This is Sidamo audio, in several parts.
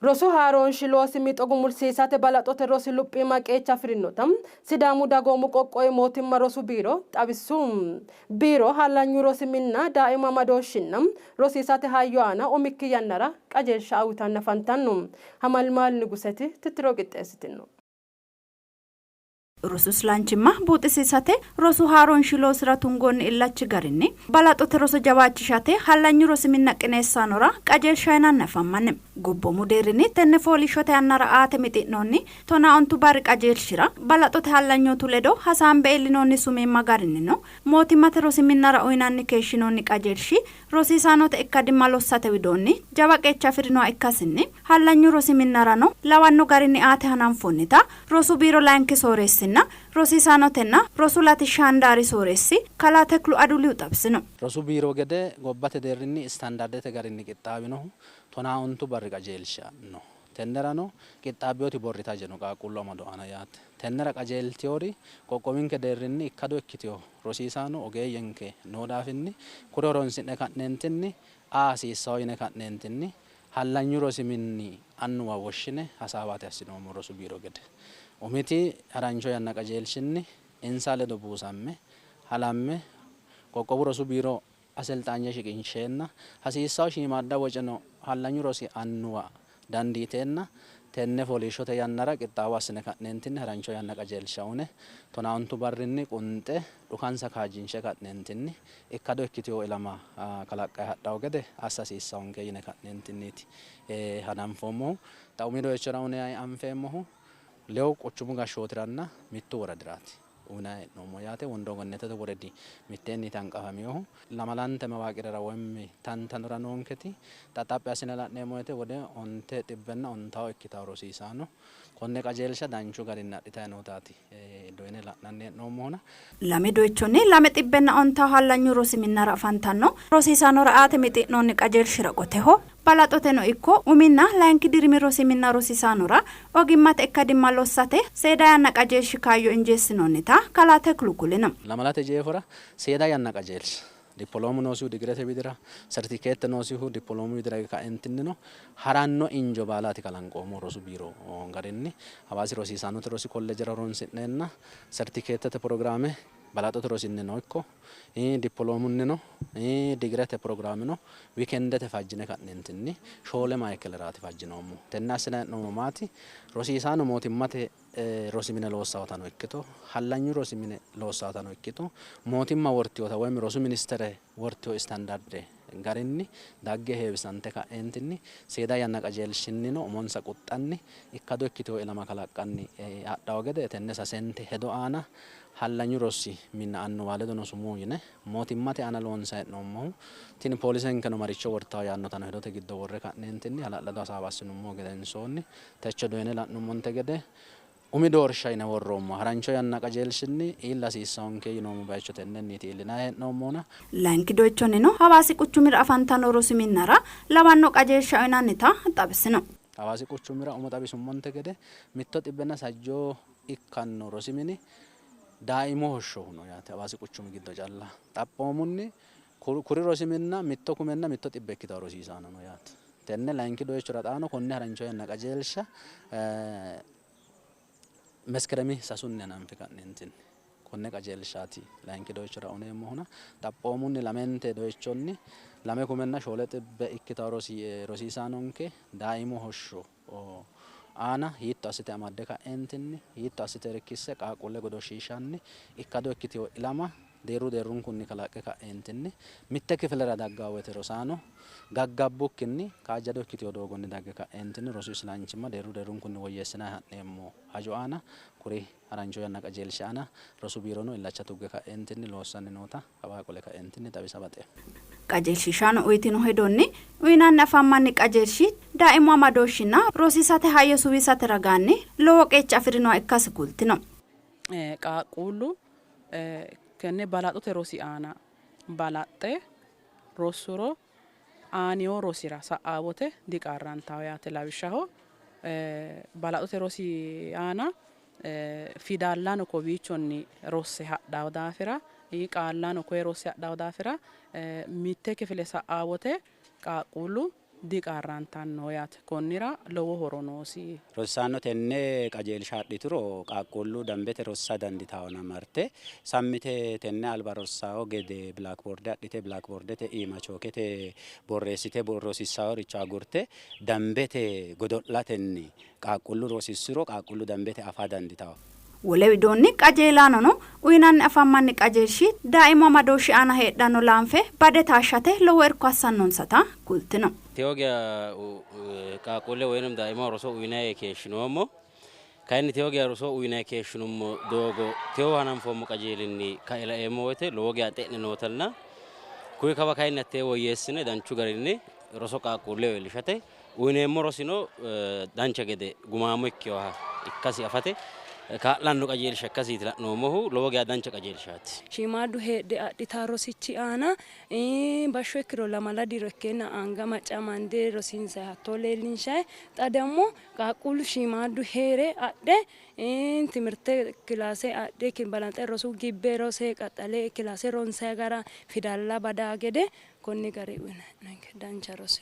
Rosu haaroonshi loosi mixogu mursiisate balaxote rosi luphima qeecha firinnotam Sidaamu dagoomu qoqqowi mootimma rosu biiro xabissum biiro hallanyu rosi minna daa'ima madooshshinnam rosiisate hayyo aana umikki yannara qajeelsha awitanna fantannu hamalmaal nuguseti titiro qixxeessitino. Rosus laanchimma buuxisiisate rosu haaroon shiloo sira tungoonni illachi garinni balaxote roso jawaachishate hallanyu rosi minna qineessaanora qajeelsha nafammanne gobbo mudeerini tenne foolishote annara aate mixinoonni tona ontu bari qajeelshira balaxote hallanyootu ledo hasaambe illinoonni sumiimma garinni no mootimmate rosi minnara uyinanni keeshshinoonni qajeelshi rosiisaanote ikkadimma lossate widoonni jawa qeecha firinoa ikkasinni hallanyu rosi minnara no lawanno garinni aate hananfoonnita rosu biiro laanki sooreessinna rosiisaanotenna rosu latishshaandaari sooreessi kalaa teklu aduliu xabsino. Rosu biiro gede gobbate deerrinni istaandardete garinni qixxaawinohu tonaa ontu barri qajeelsha no. Tennerano qixxaabbiyoti borrita jeno qaaqullu amado aana yaate. Tennera qajeeltiyoori qoqqowinke deerrinni ikkado ikkitiyo rosiisaano ogeeyyenke noo daafinni kuri horonsi'ne ka'neentinni hasiissawo yine ka'neentinni hallanyu rosi minni annuwa woshshine hasaawaate assinoommo rosu biiro gede. Umiti harancho yanna qajeelshinni insa ledo buusamme halamme qoqqowu rosu biiro aselxaanye shiqinsheenna hasiissawo shiimaadda woceno hallanyu rosi annuwa dandiiteenna tenne fooliishshote yannara qixxaawo assine ka'neentinni harancho yanna qajeelsha une tonaa ontu barrinni qunxe dhukansa kaajjinshe ka'neentinni ikkado ikkitiyo ilama kalaqqayi hadhawo gede assa hasiissawonke yine ka'neentinniiti hananfoommohu xa umi doyichora une anfeemmohu lewu quchumu gashshootiranna mittu woradiraati uynay hee'noommo yaate wondoo gonnetete woredi mitteenni tanqafamiyohu lamalante mawaaqirera woyimmi tantanora noonketi xaxaphi assine la'neemmo woyte wode onte xibbenna ontawo ikkitawo rosiisaano konne qajeelsha danchu garinni adhitayi nootaati doyine la'nanni hee'noommohona. Lame doyichonni lame xibbenna ontawo hallanyu rosi minnara afantanno rosiisaanora aate mixinoonni qajeelshira qoteho balaxoteno ikko uminna laanki dirimi rosi minna rosiisaanora ogimmate ikkadimma lossate seeda yanna qajeelshi kaayyo injeessinoonnita kalaa teklu kulino. Lamalate jeefora seeda yanna qajeelsha dippoloomu noosihu digirete widira sertifikeette noosihu dippoloomu widira ka'entinnino haranno injo baalaati kalanqoomo rosu biiro garinni hawaasi rosiisaanote rosi kolleejera horonsi'neenna sertifikeettete programme balaxote rosinni no ikko dippoloomunni no digirete programme no wiikendete fajjine ka'neentinni shoole maayikkeleraati fajjinoommo tenne assine hee'noommo maati rosiisaano mootimmate rosi mine loossawotano ikkito hallanyu rosi mine loossawotano ikkito mootimma wortiyota woyim rosu ministere wortiyo istandarde garinni dagge heewisante ka'eentinni seeda yanna qajeelshinnino umonsa quxxanni ikkado ikkitiyo ilama kalaqqanni hadhawo gede tenne sasente hedo aana hallanyu rosi minna annuwa ledono sumuu yine mootimmate aana loonsa hee'noommohu tini poolisenkeno maricho wortawo yaannotano hedote giddo worre ka'neentinni hala'lado hasaawa assinummohu gedensoonni techo doyine la'nummonte gede umi doorsha yine worroommo harancho yanna qajeelshinni iilla hasiissawonke yinoommo bayicho tennenniiti iillinayi hee'noommoona. Laanki doyichonnino hawaasi quchumira afantanno rosi minnara lawanno qajeelsha uyinannita xabisino. Hawaasi quchumira umo xabisummonte gede mitto xibbenna sajjoo ikkanno rosi mini daa'imo hoshshohu no yaate hawaasi quchumi giddo calla xaphoomunni kuri rosi minna mitto kumenna mitto xibbe ikkitawo rosiisaano no yaate tenne laanki doyichora xaano konne harancho yanna qajeelsha meskeremi sasunni hananfi ka'neentinni konne qajeelshaati laanki doyichora uneemmohuna xaphoomunni lamente doyichonni lame kumenna shoole xibbe ikkitawo rosiisaanonke daa'imo hoshsho aana hiitto assite amadde ka'eentinni hiitto assite irkisse qaaqulle godoshshiishanni ikkado ikkitiyo ilama deerru deerrunkunni kalaqqe ka'eentinni mitte kifilera daggawo woyte rosaano gaggabbukkinni kaajjado ikkitiyo doogonni dagge ka'eentinni rosu islaanchimma deerru deerrunkunni woyyeessinayi ha'neemmo hajo aana kuri harancho yanna qajeelsha aana rosu biirono illacha tugge ka'eentinni loossanni noota kawaa qole ka'eentinni xawisa baxe. Qajeelshishaano uyitino hedonni uyinanni afammanni qajeelshi daa'imu amadooshshinna rosiisate hayyo suwisate ragaanni lowo qeecha afirinoha ikkasi kultino. Qaaqquullu kenne balaxote rosi aana balaxxe rossuro aaniyoo rosira sa'aawote diqarrantawo yaate lawishshaho balaxote rosi aana fidaallano kowiichonni rosse hadhawo daafira qaallano koye rosse hadhawo daafira mitte kifile sa'aawote qaaqquullu diqaarraan taannoo yaate konnira lowo horo noosi. Rosaano tenne qajeelshaadhituro qaaqquullu dambete rossa danditaawna marte sammite tenne alba rossaawo gede blackboard adhite blackboardete iima chookete borreessite rosissawo richo agurte dambete godo'latenni qaaqquullu rosissiro qaaqquullu dambete afaa danditaawo. Wole widoonni qajeelaanono uyinanni afammanni qajeelshi daa'ima madooshi aana heedhanno laanfe bade taashshate lowo irko assannonsata kultino. Teogia qaaqquulle woyinum daa'ima roso uyinayee keeshshinoommo kayinni teogia roso uyinayee keeshshinummo doogo teo hananfoommo qajeelinni kaila'eemmo woyte lowo geya xe'ne nootanna kuyi kawa kayinni attee woyyeessine danchu garinni roso qaaqquulle weellishate uyineemmo rosino dancha gede gumaamo ikkiyoha ikkasi afate kaa'lanno qajeelsha akkasiiti la'noommohu lowo geya dancha qajeelshaati. Shiimaaddu heedhe adhitaa rosichi aana bashsho ikkiro lamala diro ikkeenna anga maccamande rosiinsayi hattoo leellinshayi xa demmo qaaqquullu shiimaaddu heere adhe timirte kilaase adhe balanxe rosu gibbe rose qaxxale kilaase ronsayi gara fidalla badaa gede konni gari dancha rose.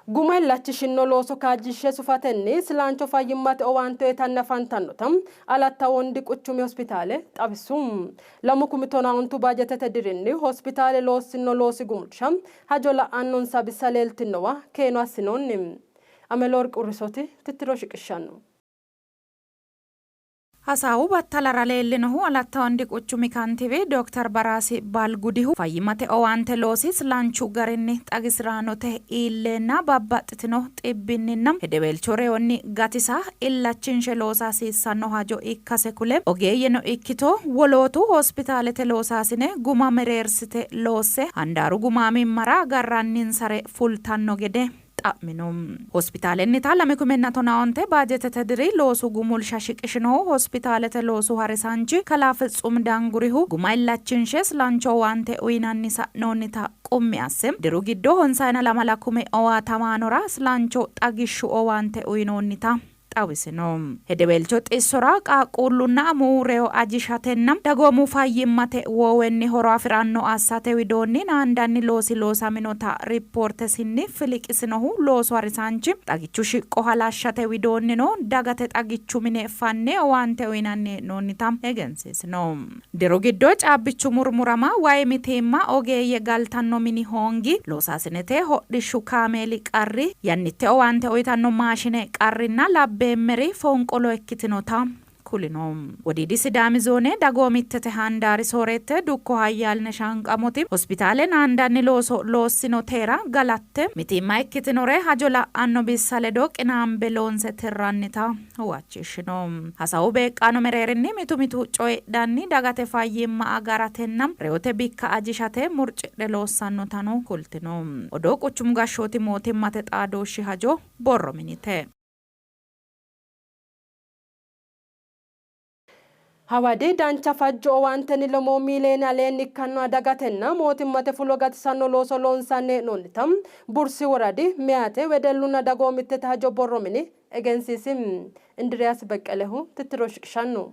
Guma illachishinno looso kaajjishee sufatenni silaancho fayyimmate owaante uyitanni afantannota alatta wondi quchumi hospitaale xabisum 2019 baajetete dirinni hospitaale loossino loosi gumulsha hajo la'annonsa bissa leeltinnowa keeno assinoonni Ameloorqi Urrisooti tittiro shiqishshanno. Hasawu battalara leellinohu alatta wondi quchumi kantiiwi Dr. Baraasi Balgudihu fayyimate owaante loosi silaanchu garinni xagisiraanote iilleenna babbaxxitino xibbinninna hedeweelcho reewonni gatisa illachinshe loosa hasiissanno hajo ikkase kule ogeeyyeno ikkito wolootu hospitaalete loosaasine guma mereersite loosse handaaru gumaamimmara garranninsare fultanno gede hospitaalenni taa 2019 baajetete diri loosu gumulsha shiqishinohu hospitaalete loosu harisaanchi kalaa Fitsum Daangurihu guma illachinshe silaancho owaante uyinanni sa'noonnita qummi asse diru giddo honsayina 2020 silaancho xagishshu owaante uyinoonnita xawisino. Hedeweelcho xissora qaaqquullunna muureyo ajishatenna dagoomu fayyimmate woowenni horo afiranno assate widoonni naandanni loosi loosaminota riippoortesinni filiqisinohu loosu harisaanchi xagichu shiqqo halashshate widoonnino dagate xagichu mine fanne owaante uyinanni noonnita egensiisino. Diru giddo caabbichu murmurama wayi mitiimma ogeeyye galtanno mini hoongi loosaasinete hodhishshu kaameeli qarri yannitte owaante uyitanno maashine qarrinna beemmeri foonqolo ikkitinota kulino. Wodiidi Sidaami zoone dagoomittete handaari soorette dukko hayyaalne shanqamoti hospitaale naandanni looso loossinoteera galatte mitiimma ikkitinore hajo la'anno bissa ledo qinaambe loonse tirrannita huwachishino. Hasawu beeqqaano mereerinni mitu coyidhanni dagate fayyimma agaratenna reyote bikka ajishate murcidhe loossannotano kultino. Odoo quchum gashshooti mootimmate xaadooshshi hajo borro minite. Hawadi dancha fajjo owaanteni lomo miileeni aleenni ikkanno adagatenna mootimmate fulo gatisanno looso loonsanni hee'noonnitam bursi woradi meyate wedellunna dagoomittete hajo borro mini egensiisim Indiriyaas Beqqelehu tittiro shiqishanno.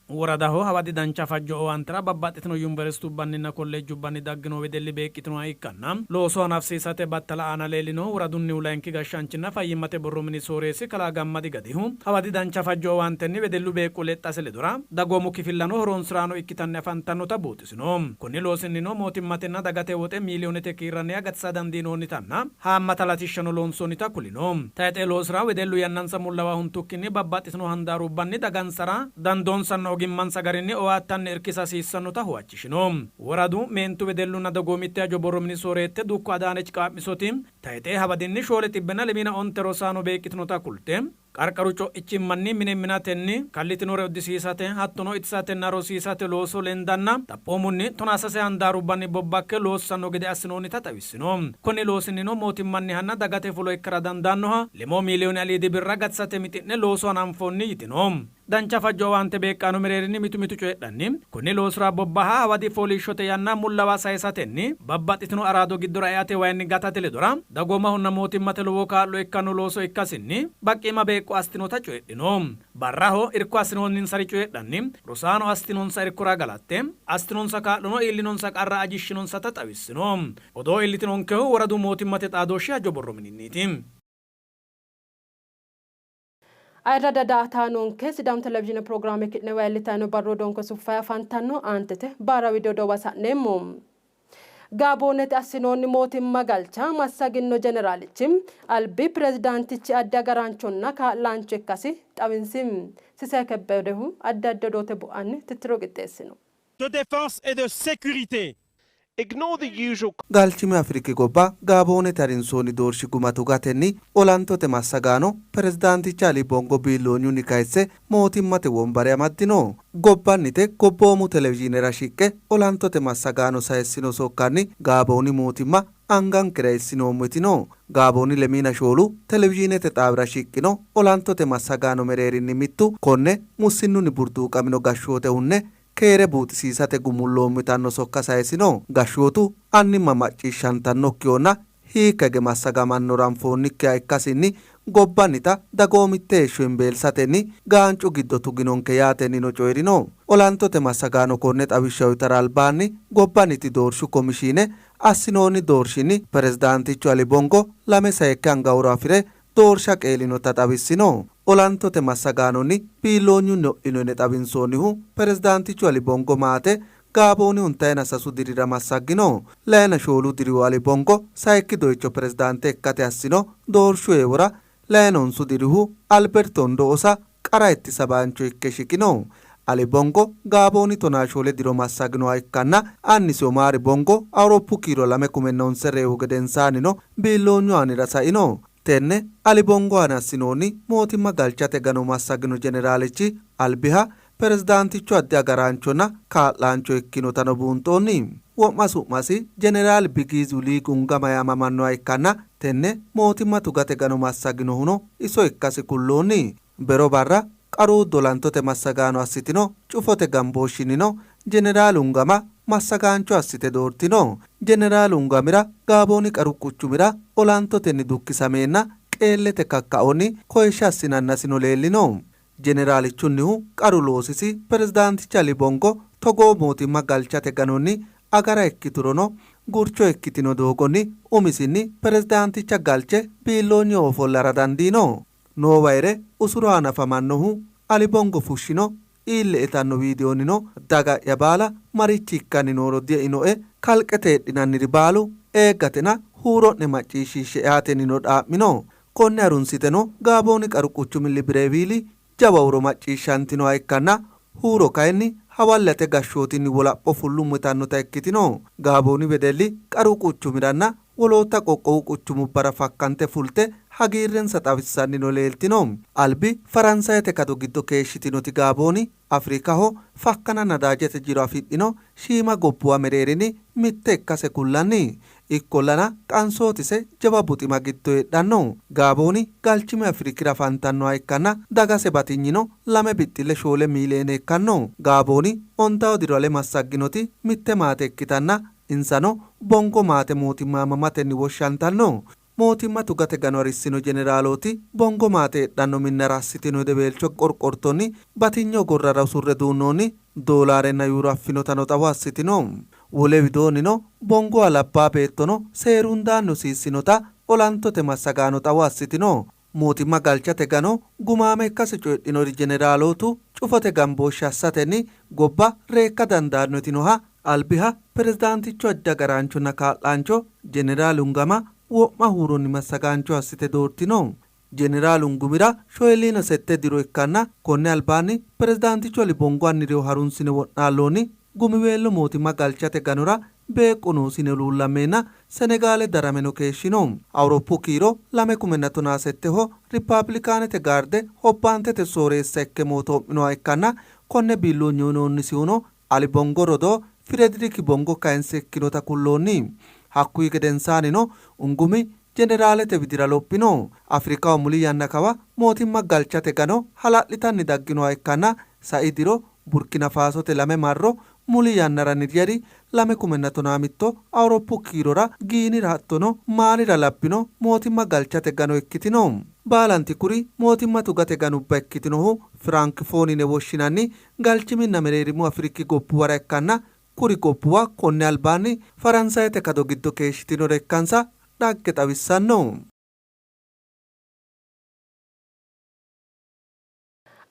Woradaho hawadi dancha fajjo owaantera babbaxxitino yuniversitubbanninna kolleejjubbanni daggino wedelli beeqqitinoha ikkanna looso hanafsiisate battala aana leellino woradunni ulayinki gashshaanchina fayyimmate borro mini sooreessi kalaa gammadi gadihu hawadi dancha fajjo owaantenni wedellu beeqqu lexxase ledora dagoomu kifillano horoonsiraano ikkitanni afantannota buuxisino. Konni loosinnino mootimmatenna dagate woxe miiliyoonete kiirranniha gatisa dandiinoonnitanna haammata latishshano loonsoonnita kulino. Tayxe loosira wedellu yannansa mullawa huntukkinni babbaxxitino handaarubbanni dagansara dandoonsanno ogimmansa garinni owaattanni irkisa hasiissannota huwachishino. Woradu meentu wedellunna dagoomitte hajo borro mini sooreette dukko Adaanech Qaammisoti tayxee hawadinni shoole xibbena lemina onte rosaano beeqqitinota kulte qarqaru co'ichimmanni mine minatenni kallitinore uddisiisate hattono itisatenna rosiisate looso lendanna xaphoomunni tonaasase handaarubbanni bobbakke loossanno gede assinoonnita xawissino. Konni loosinnino mootimmannihanna dagate fulo ikkara dandaannoha 2 miiliyooni aliidi birra gatisate mixinne looso hananfoonni yitino. dancha fajjoo waante beeqqaanu mereerinni mitu coyedhanni kunni loosura bobbahaa hawadi fooliishshote yanna mullawaa sayisatenni babbaxxitino araado giddora eate wayinni gatatele dura dagooma hunna mootimmate lowo kaa'lo ikkanno looso ikkasinni baqqima beeqqo astinota coyedhino barraho irko astinonninsari coyedhanni rosaano astinonsa irkora galatte astinonsa kaa'lono iillinonsa qarra ajishshinonsata xawissino odoo illitinonkehu woradu mootimmate xaadooshshi hajo borromininniiti ayra dadaataanonke sidaamu televizhiine pirogiraame kidne waayillitaano barroo donko suffaya fantanno aantete baara widoo dowasa'neemmo gaabonete assinoonni mootimma galcha massagino jeneraalichi albi pirezidaantichi adda garaanchonna kaa'laancho ikkasi xawinsi sisee kebbedehu adda adda doote bu'anni tittiro qixxeessino de défense et de sécurité. Ignore the usual. Galchimi Afriki gobba gaabonete harinsoonni doorshi gumatu gatenni olantote massagaano pirezidaanticha Ali Bongo biiloonyunni kayisse mootimmate wombare amaddino gobbannite gobboomu televizhiinera shiqqe olantote massagaano sayessino sokkanni gaabooni mootimma angan kireessinoommitino gaabooni lemiina shoolu televizhiinete xaawira shiqqino olantote massagaano mereerinni mittu konne mussinnunni burduuqamino gashshoote hunne keere buuxisiisate gumulloommitanno sokka sayisino gashshootu annimma macciishshantannokkiyoonna hiikkage massagamanno ranfoonnikkiha ikkasinni gobbannita dagoomitte heeshsho himbeelsatenni gaancu giddo tuginonke yaatenni no coyirino olantote massagaano konne xawishsha uytara albaanni gobbanniti doorshu komishiine assinoonni doorshinni pirezidaantichu Ali Bongo lame sayekke angawuro afire doorsha qeelinota xawissino olantote massagaanonni biiloonyunni ho'inoyne xawinsoonnihu pirezidaantichu Ali Bongo maate gaabooni huntayina sasu dirira massaggino layina shoolu dirihu Ali Bongo sayikki doyicho pirezidaante ikkate assino doorshu eewora layina honsu dirihu Alberto Ndoosa qara ittisa baancho ikke shiqino Ali Bongo gaabooni tonaa shoole diro massaginoha ikkanna annisi Omaari Bongo awuroppu kiiro 2009 reehu gedensaanino biiloonyu aanira saino tenne Ali Bongo anassinoonni mootimma galchate gano massagino jeneraalichi albiha pirezidaantichu addi agaraanchonna kaa'laancho ikkinotano buunxoonni wo'ma su'masi jeneraal Bigiizu Liiqungama yaamamannoha ikkanna tenne mootimma tugate gano massaginohuno iso ikkasi kulloonni bero barra qaruu dolantote massagaano assitino cufote gambooshshinino jeneraal Ungama massagaancho assite doortino jeneraal Ungamira gaabooni qaru quchumira olantotenni dukkisameenna qeellete kakka'onni koyishsha assinannasino leellino jeneraalichunnihu qaru loosisi pirezidaanticha Ali Bongo togoo mootimma galchate ganonni agara ikkiturono gurcho ikkitino doogonni umisinni pirezidaanticha galche biiloonyo ofollara dandiino noowayire usuro hanafamannohu Ali Bongo fushshino iille itanno viidiyoonnino daga'ya baala marichi ikkanni nooro di'inoe kalqete heedhinanniri baalu eeggatena huuro'ne macciishshiishshe eatennino dhaa'mino konne harunsiteno gaabooni qaru quchumi Librevili jawa huro macciishshantinoha ikkanna huuro kayinni hawallate gashshootinni wolapho fullummitannota ikkitino gaabooni wedelli qaru quchumiranna woloota qoqqowu quchumubbara fakkante fulte hagiirrensa xawissanni no leeltino albi faransayete kado giddo keeshshitinoti gaabooni afrikaho fakkana nadaajete jiro afidhino shiima gobbuwa mereerini mitte ikkase kullanni ikkollana qansootise jawa buxima giddo heedhanno gaabooni galchime afrikira afantannoha ikkanna dagase batinyino 2.7 miiliyoone ikkanno gaabooni ontawo diro ale massagginoti mitte maate ikkitanna insano Bongo maate mootimmaa mamatenni woshshantanno mootimma tugate gano arissino jeneraalooti Bongo maate heedhanno minna rassitino hedeweelcho qorqortonni batinyo gorrara usurre duunnoonni doolaarenna yuuro affinotano xawo assitino wole widoonnino Bongo alabbaa beettono seerundaanno siissinota olantote massagaano xawo assitino mootimma galchate gano gumaame ikkase coydhinori jeneraalootu cufote gambooshshe assatenni gobba reekka dandaannotinoha albiha pirezidaanticho adda garaanchonna kaa'laancho jeneraal Ungama wo'ma huuronni massagaancho assite doortino jeneraal Ungumira shoyiliina 7 diro ikkanna konne albaanni pirezidaanticho Ali Bongo anniriho harunsine wodhaalloonni gumiweello mootimma galchate ganora beeqqunuusine luullameenna Senegaale darameno keeshshino awuroppu kiiro 2017ho rippaabilikaanete gaarde hobbaantete sooreessa ikke mooto'minoha ikkanna konne biilloonyoonoonnisihuno Ali Bongo rodoo Frederick Bongo kayinse ikkinota kulloonni hakkuyi gedensaanino Ungumi jeneraalete widira lophino afrikaa mulii yanna kawa mootimma galchate gano hala'litanni dagginoha ikkanna sa'idiro burkina faasote lame marro mulii yannara niriyari 2017 awuroppu kiirora giinira hattono maalira labbino mootimma galchate gano ikkitino baalanti kuri mootimma tugate ganubba ikkitinohu firaankifoonine woshshinanni galchiminna mereerimu afriki gobbuwara ikkanna kuri gobbuwa konne albaanni faransayete kado giddo keeshshitinore ikkansa dhagge xawissanno.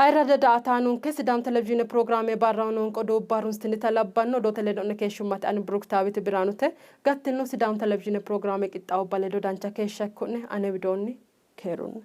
ayirra da'ataanun ke sidam televizhiine pirogiraamee baarraawnoon qodoo baarunstini talabbanno odoo teleedonni keeshshummatti ani buruktaawiti biraanute gattinnu sidam televizhiine pirogiraamee qixxaawu baleedoo dancha keeshsha ikkunne ane widoonni keerunne.